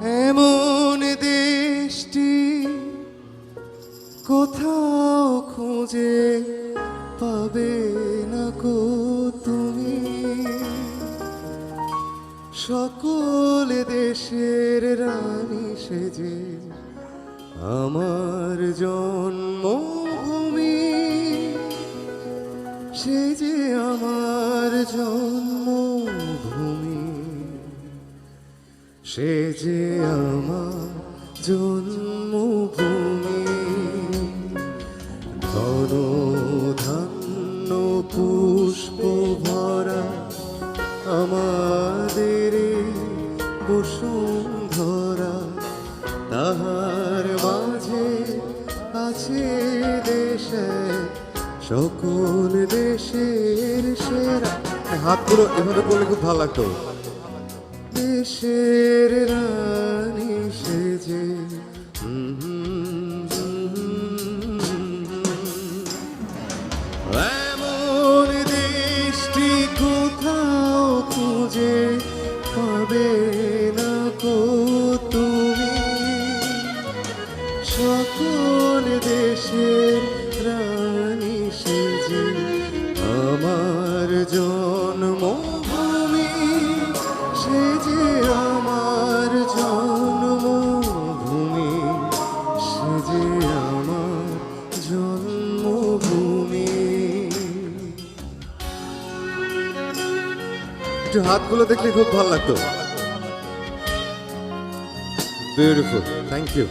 এমন দেশটি কোথাও খুঁজে পাবে না কো তুমি। সকল দেশের রানী সেজে আমার জন্মভূমি, সে যে আমার জন্মভূমি, সে যে আমার জন্মভূমি। ঘন ধান্য পুষ্প ভরা আমাদের বসুন্ধরা, তাহার মাঝে আছে দেশে সকল দেশের সেরা। হাতগুলো এভাবে করলে খুব ভালো লাগতো। দেশের রানী সেজে এমন দেশটি কোথাও খুঁজে পাবে না কো তুমি। সকল দেশের রানী সেজে আমার জন্মভূমি, সে যে আমার জন্মভূমি, সে যে আমার জন্মভূমি। একটু হাতগুলো দেখলে খুব ভালো লাগতো। Beautiful, thank you.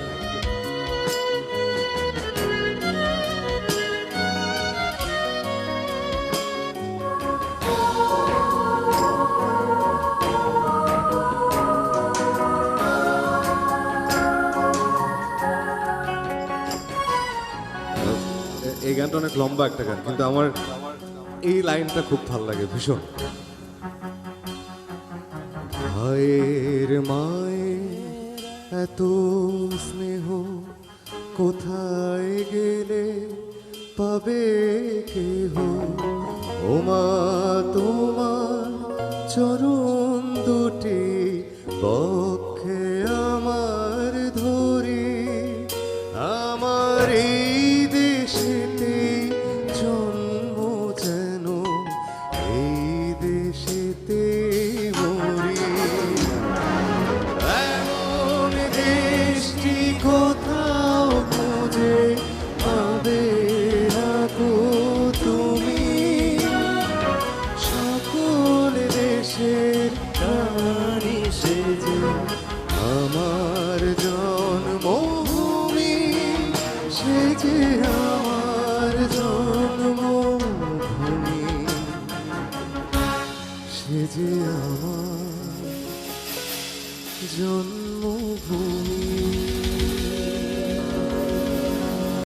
এই গানটা অনেক লম্বা একটা গান, কিন্তু আমার এই লাইনটা খুব ভালো লাগে ভীষণ। ভাইয়ের মায়ের এত স্নেহ কোথায় গেলে পাবে কেহ, ও মা তোমার চরণ দুটি বক্ষে আমার ধরি। আমার এই দেশেতে জন্ম যেন এই দেশেতে মরি। এমন দেশটি কোথাও খুঁজে পাবে না কো তুমি। সকল দেশের রানী সেজে আমার জন্মভূমি, সে যে আমার জন্মভূমি, সে যে আমার জন্মভূমি।